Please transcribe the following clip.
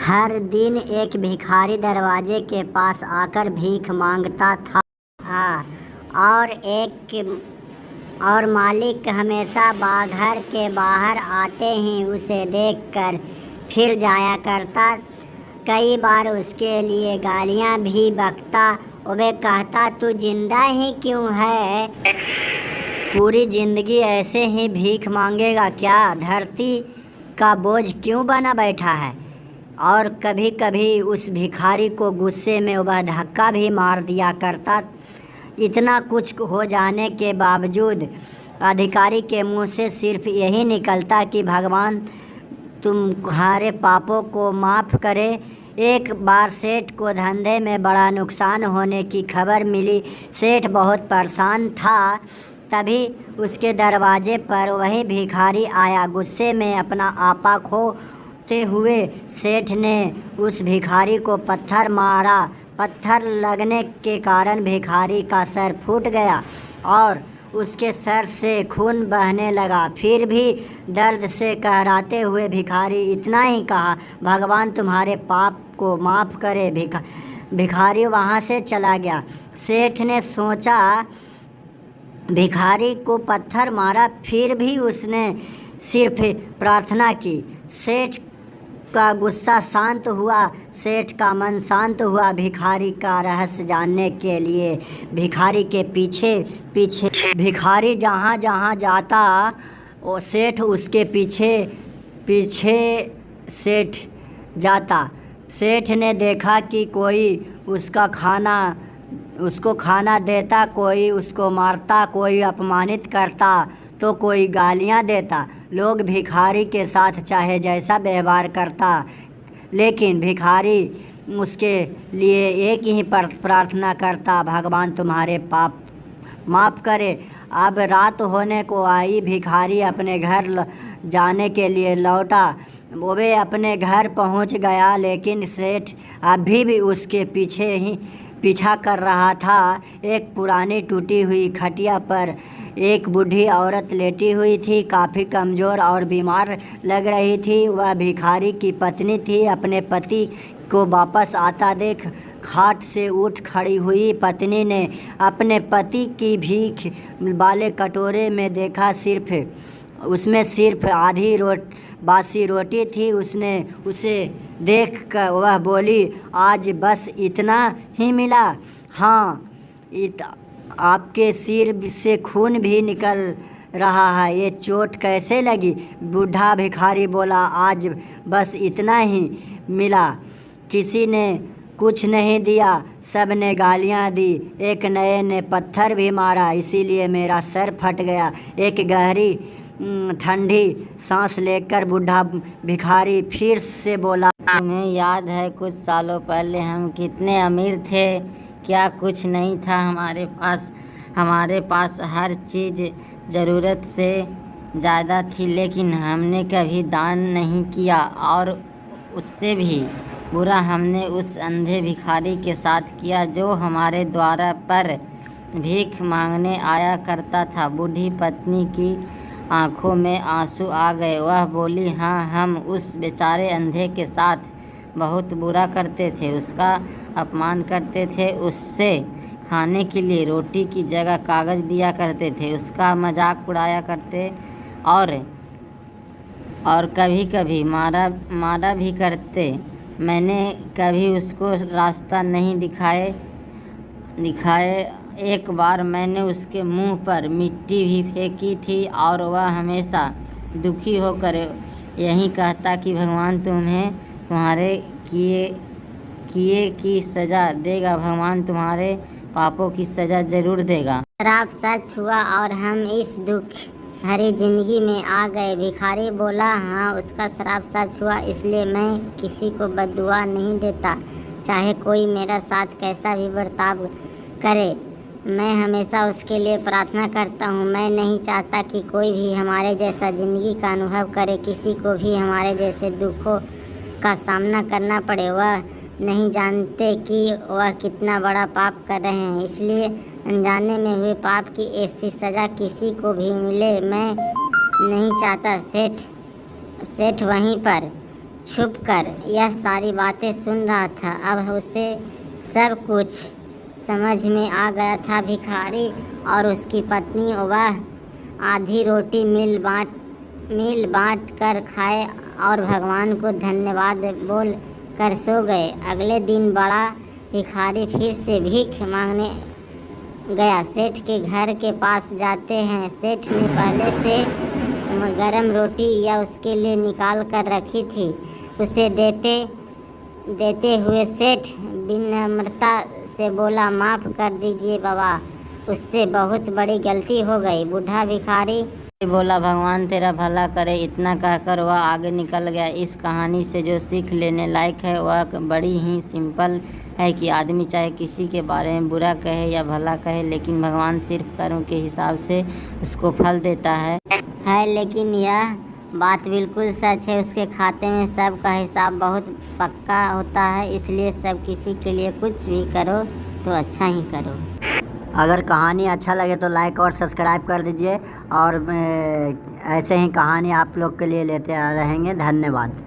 हर दिन एक भिखारी दरवाजे के पास आकर भीख मांगता था। और मालिक हमेशा घर के बाहर आते ही उसे देखकर फिर जाया करता। कई बार उसके लिए गालियाँ भी बकता। वे कहता, तू जिंदा ही क्यों है? पूरी जिंदगी ऐसे ही भीख मांगेगा क्या? धरती का बोझ क्यों बना बैठा है? और कभी कभी उस भिखारी को गुस्से में वह धक्का भी मार दिया करता। इतना कुछ हो जाने के बावजूद अधिकारी के मुंह से सिर्फ यही निकलता कि भगवान तुम्हारे पापों को माफ़ करे। एक बार सेठ को धंधे में बड़ा नुकसान होने की खबर मिली। सेठ बहुत परेशान था। तभी उसके दरवाजे पर वही भिखारी आया। गुस्से में अपना आपा खोते हुए सेठ ने उस भिखारी को पत्थर मारा। पत्थर लगने के कारण भिखारी का सर फूट गया और उसके सर से खून बहने लगा। फिर भी दर्द से कहराते हुए भिखारी इतना ही कहा, भगवान तुम्हारे पाप को माफ़ करे। भिखारी वहाँ से चला गया। सेठ ने सोचा, भिखारी को पत्थर मारा, फिर भी उसने सिर्फ प्रार्थना की। सेठ का गुस्सा शांत हुआ, सेठ का मन शांत हुआ। भिखारी का रहस्य जानने के लिए भिखारी के पीछे पीछे भिखारी जहाँ जहाँ जाता वो सेठ उसके पीछे पीछे सेठ जाता। सेठ ने देखा कि कोई उसको खाना देता, कोई उसको मारता, कोई अपमानित करता तो कोई गालियाँ देता। लोग भिखारी के साथ चाहे जैसा व्यवहार करता, लेकिन भिखारी उसके लिए एक ही प्रार्थना करता, भगवान तुम्हारे पाप माफ़ करे। अब रात होने को आई। भिखारी अपने घर जाने के लिए लौटा। वो अपने घर पहुंच गया, लेकिन सेठ अभी भी उसके पीछा कर रहा था। एक पुरानी टूटी हुई खटिया पर एक बूढ़ी औरत लेटी हुई थी, काफ़ी कमज़ोर और बीमार लग रही थी। वह भिखारी की पत्नी थी। अपने पति को वापस आता देख खाट से उठ खड़ी हुई। पत्नी ने अपने पति की भीख वाले कटोरे में देखा, उसमें सिर्फ आधी बासी रोटी थी। उसने उसे देखकर वह बोली, आज बस इतना ही मिला? हाँ, आपके सिर से खून भी निकल रहा है, ये चोट कैसे लगी? बूढ़ा भिखारी बोला, आज बस इतना ही मिला। किसी ने कुछ नहीं दिया, सब ने गालियाँ दी, एक नए ने पत्थर भी मारा, इसीलिए मेरा सर फट गया। एक गहरी ठंडी सांस लेकर बूढ़ा भिखारी फिर से बोला, तुम्हें याद है कुछ सालों पहले हम कितने अमीर थे? क्या कुछ नहीं था हमारे पास हर चीज़ ज़रूरत से ज़्यादा थी, लेकिन हमने कभी दान नहीं किया। और उससे भी बुरा हमने उस अंधे भिखारी के साथ किया जो हमारे द्वार पर भीख मांगने आया करता था। बूढ़ी पत्नी की आंखों में आंसू आ गए। वह बोली, हाँ, हम उस बेचारे अंधे के साथ बहुत बुरा करते थे, उसका अपमान करते थे, उससे खाने के लिए रोटी की जगह कागज़ दिया करते थे, उसका मजाक उड़ाया करते और कभी कभी मारा भी करते। मैंने कभी उसको रास्ता नहीं दिखाए। एक बार मैंने उसके मुंह पर मिट्टी भी फेंकी थी और वह हमेशा दुखी होकर यही कहता कि भगवान तुम्हें तुम्हारे किए की सज़ा देगा, भगवान तुम्हारे पापों की सज़ा ज़रूर देगा। शराब सच हुआ और हम इस दुख भरी जिंदगी में आ गए। भिखारी बोला, हाँ, उसका शराब सच हुआ, इसलिए मैं किसी को बद्दुआ नहीं देता, चाहे कोई मेरा साथ कैसा भी बर्ताव करे। मैं हमेशा उसके लिए प्रार्थना करता हूँ। मैं नहीं चाहता कि कोई भी हमारे जैसा ज़िंदगी का अनुभव करे, किसी को भी हमारे जैसे दुखों का सामना करना पड़े। वह नहीं जानते कि वह कितना बड़ा पाप कर रहे हैं, इसलिए अनजाने में हुए पाप की ऐसी सज़ा किसी को भी मिले मैं नहीं चाहता। सेठ वहीं पर छुपकर यह सारी बातें सुन रहा था। अब उसे सब कुछ समझ में आ गया था। भिखारी और उसकी पत्नी वह आधी रोटी मिल बांट कर खाए और भगवान को धन्यवाद बोल कर सो गए। अगले दिन बड़ा भिखारी फिर से भीख मांगने गया। सेठ के घर के पास जाते हैं। सेठ ने पहले से गरम रोटी या उसके लिए निकाल कर रखी थी। उसे देते हुए सेठ विनम्रता से बोला, माफ़ कर दीजिए बाबा, उससे बहुत बड़ी गलती हो गई। बूढ़ा भिखारी बोला, भगवान तेरा भला करे। इतना कहकर वह आगे निकल गया। इस कहानी से जो सीख लेने लायक है वह बड़ी ही सिंपल है कि आदमी चाहे किसी के बारे में बुरा कहे या भला कहे, लेकिन भगवान सिर्फ कर्म के हिसाब से उसको फल देता है। लेकिन यह बात बिल्कुल सच है। उसके खाते में सब का हिसाब बहुत पक्का होता है। इसलिए सब किसी के लिए कुछ भी करो तो अच्छा ही करो। अगर कहानी अच्छा लगे तो लाइक और सब्सक्राइब कर दीजिए और ऐसे ही कहानी आप लोग के लिए लेते रहेंगे। धन्यवाद।